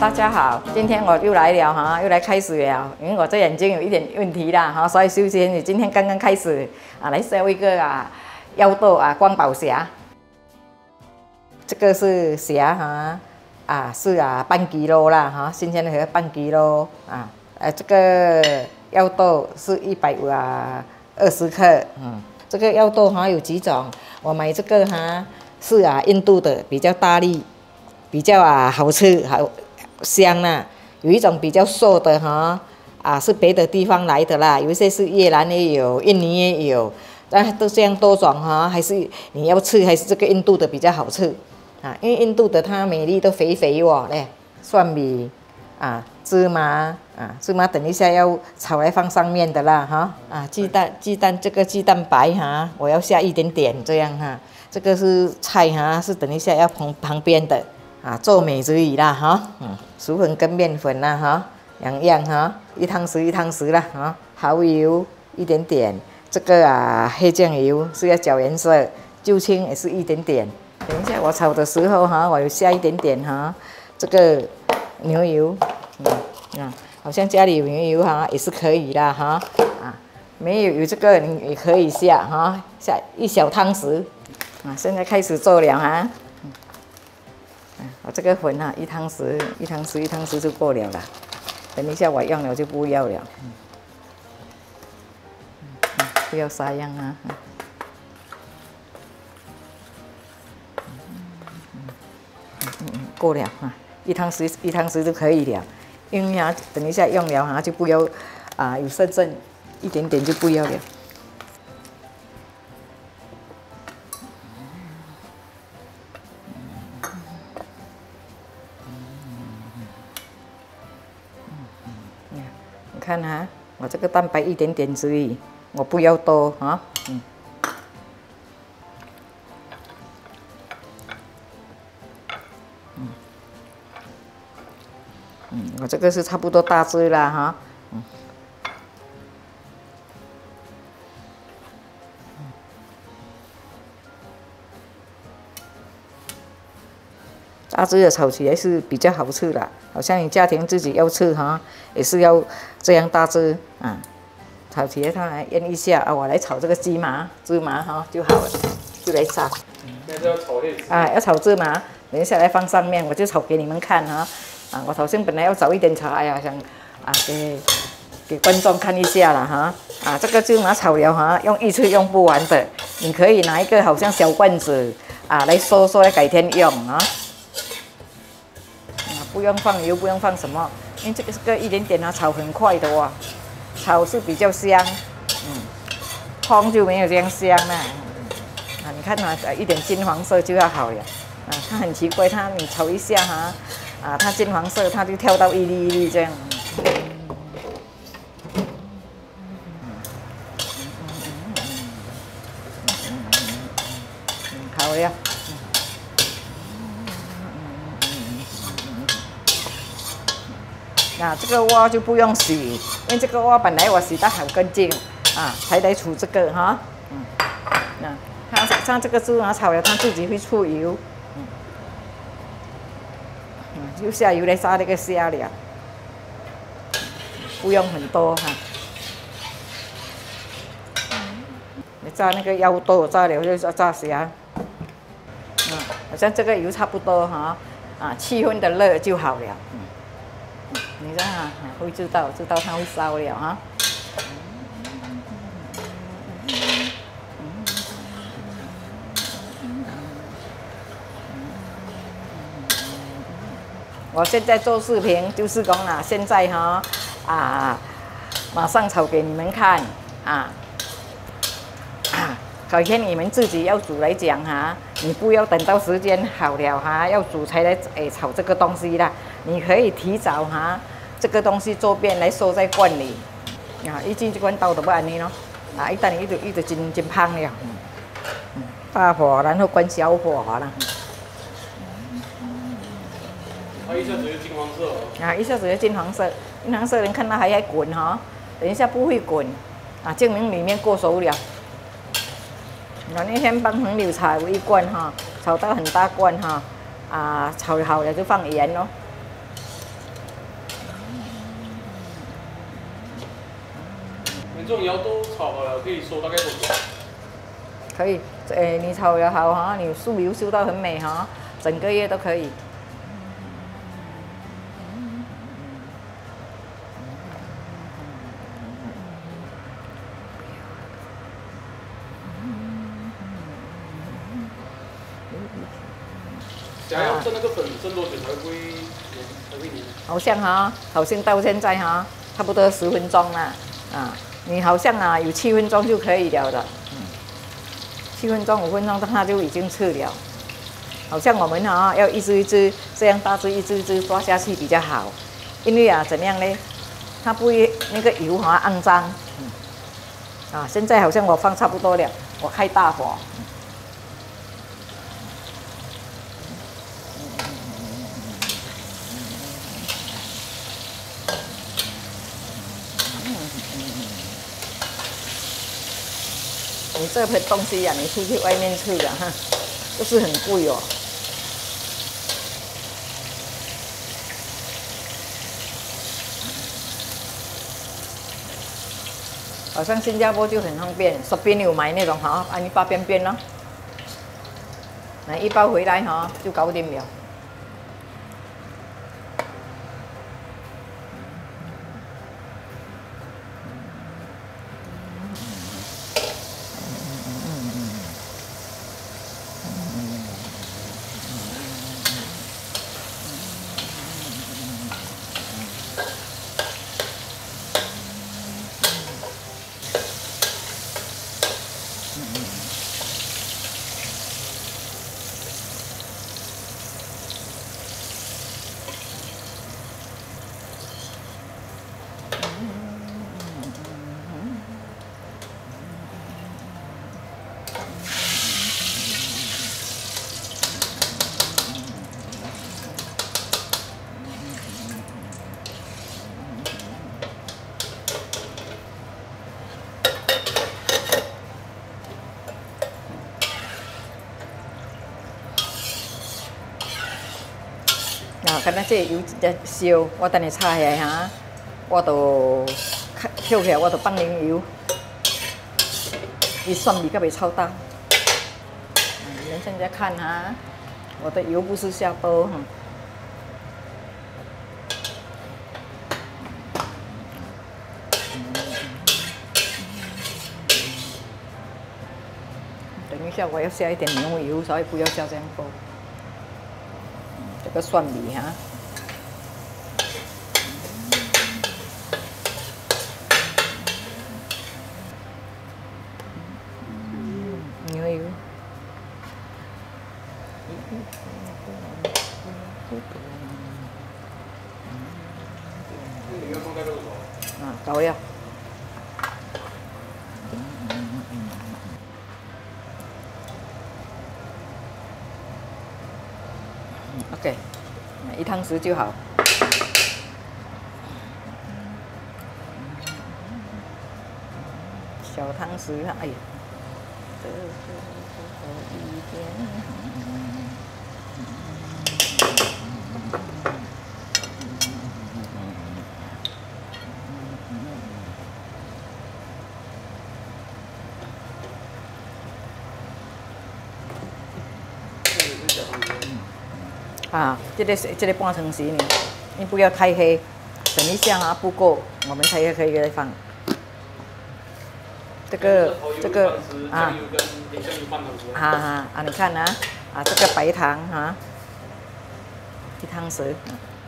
大家好，今天我又来了哈，又来开始了，因为我这眼睛有一点问题啦哈，所以修仙女今天刚刚开始啊，来烧一个药豆光宝匣。这个是匣哈，是半kg啦哈，新鲜的盒半kg这个药豆是120克，这个药豆有几种，我买这个是印度的，比较大粒，比较好吃，好香啦。有一种比较瘦的是别的地方来的啦，有一些是越南也有，印尼也有，但都这样多种还是你要吃还是这个印度的比较好吃因为印度的它每粒都肥肥嘞，蒜米芝麻芝麻等一下要炒来放上面的啦鸡蛋这个鸡蛋白我要下一点点这样这个是菜是等一下要旁边的做美之语啦薯粉跟面粉啦两样1汤匙1汤匙啦蚝油一点点，这个黑酱油是要搅颜色，酒精也是一点点。等一下我炒的时候我有下一点点这个牛油，好像家里有牛油也是可以的没有这个你也可以下下1小汤匙现在开始做了我这个粉1汤匙1汤匙1汤匙就够了啦。等一下我用了就不要了，不要撒样够了1汤匙1汤匙就可以了。因为等一下用了就不要有剩一点点就不要了。你看我这个蛋白一点点而已，我不要多我这个是差不多大致啦大致的炒起来是比较好吃的，好像你家庭自己要吃也是要这样大致炒起来它来腌一下我来炒这个芝麻就好了，就来炒。那是要炒类要炒芝麻，等一下来放上面，我就炒给你们看我头先本来要早一点炒，想给观众看一下啦这个芝麻炒了用一次用不完的，你可以拿一个好像小罐子来收来改天用不用放油，不用放什么，因为这个一点点炒很快的炒是比较香，烘就没有这样香了你看一点金黄色就要好了它很奇怪，你炒一下它金黄色，它就跳到一粒一粒这样。好了。这个锅就不用洗，因为这个锅本来我洗得好干净才来煮这个它像这个芝麻炒了，它自己会出油。就下油来炸那个虾了，不用很多你炸那个腰豆炸了就炸虾，好像这个油差不多7分的热就好了。你这样会知道它会烧了我现在做视频就是讲现在马上炒给你们看改天你们自己要煮来讲你不要等到时间好了要煮才来炒这个东西啦。你可以提早这个东西做便来收在罐里一进这罐倒就不安尼咯一旦伊就真香了大火然后关小火啦它一下子就金黄色一下子就金黄色，金黄色人看到还在滚等一下不会滚证明里面过熟了。那天帮黄柳茶有一罐炒到很大罐哈，炒好了就放盐咯。你这种腰都炒好了，可以收大概多久？可以，你炒了好哈，你素油修到很美哈，整个月都可以。想要蒸那个粉蒸多久才会黏？好像哈，好像到现在哈，差不多10分钟了你好像有7分钟就可以了的，7分钟5分钟它就已经脆了。好像我们要一只一只这样大只一只一只抓下去比较好，因为怎样呢？它不会那个油肮脏。现在好像我放差不多了，我开大火。你这盆东西你出去外面吃的哈，都是很贵哦。好像新加坡就很方便，手边有买那种你发边边咯，买一包回来就搞定了。敢若这油在烧，我等下炒起来我就跳起来，我就放冷油，伊蒜味才袂臭到。你们现在看我的油不是下多等一下我要下一点牛油，所以不要下这样多。这个蒜味牛油，搞了。OK， 1汤匙就好。小汤匙，哎呀，这一点。这个半汤匙呢，你不要太黑，等一下不够，我们才可以再放。这个你看这个白糖1汤匙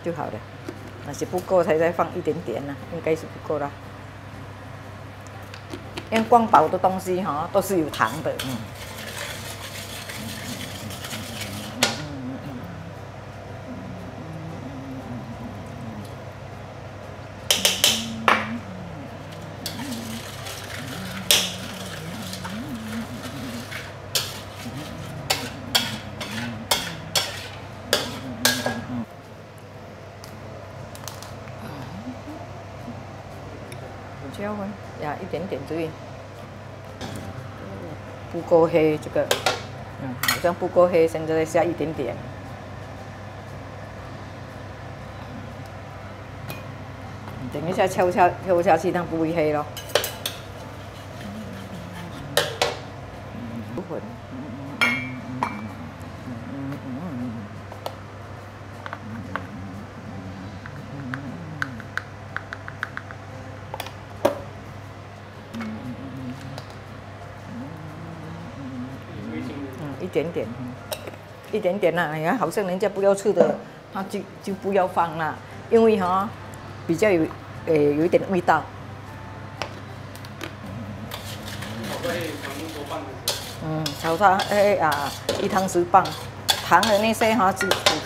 就好了，那是不够才再放一点点应该是不够啦。因为光饱的东西都是有糖的椒粉一点点注意，不够黑这个。好像不够黑，现在再下一点点。等一下敲下去，它不会黑咯。混。一点点，一点点啦。你看，好像人家不要吃的，他就不要放啦，因为哈比较有一点味道。炒它1汤匙半，糖的那些哈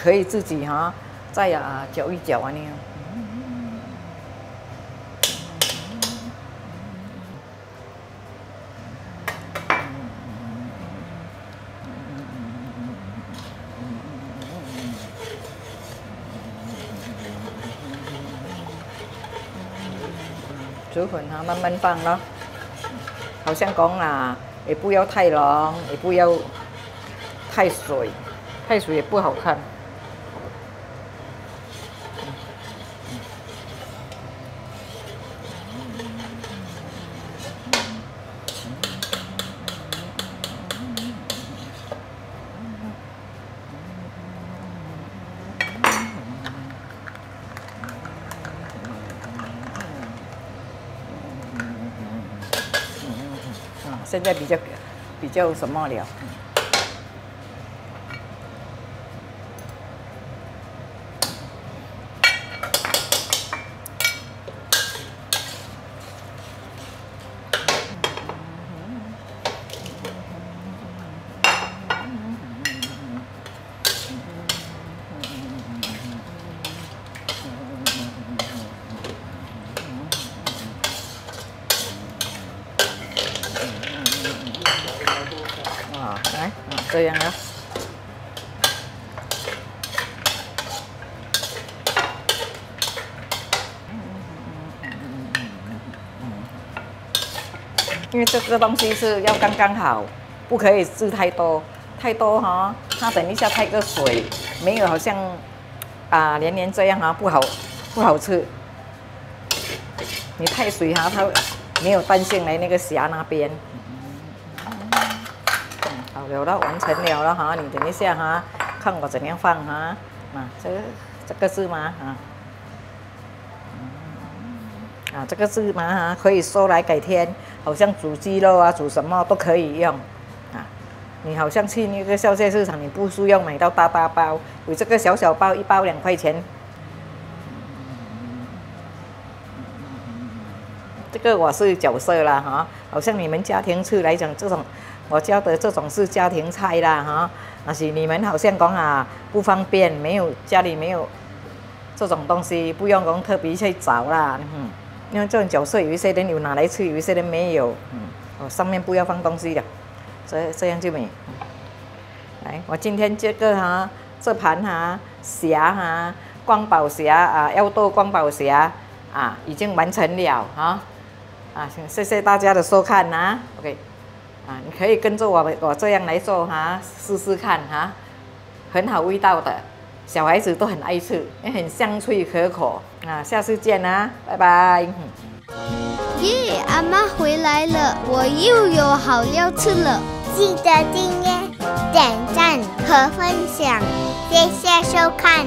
可以自己哈再搅一搅啊那样。煮粉哈，慢慢放咯。好像讲啦，也不要太浓，也不要太水，太水也不好看。现在比较什么了？来，这样了。因为这个东西是要刚刚好，不可以吃太多，太多哈，它等一下太个水，没有好像连这样哈不好吃。你太水哈，它没有淡进来那个虾那边。好了，完成了了哈，你等一下哈，看我怎样放哈。这个芝麻这个芝麻哈可以收来改天，好像煮鸡肉煮什么都可以用你好像去那个小菜市场，你不需要买到大包，有这个小包，1包2块钱。这个我是角色啦哈，好像你们家庭吃来讲，这种我教的这种是家庭菜啦哈。但是你们好像讲不方便，家里没有这种东西，不用讲特别去找啦。因为这种角色有一些人有拿来吃，有一些人没有。上面不要放东西的，这样就美。来，我今天这个这盘虾光宝虾腰豆光宝虾已经完成了请谢谢大家的收看OK，你可以跟着我这样来做试试看很好味道的，小孩子都很爱吃，也很香脆可口下次见拜拜。耶，阿妈回来了，我又有好料吃了。记得订阅、点赞和分享，谢谢收看。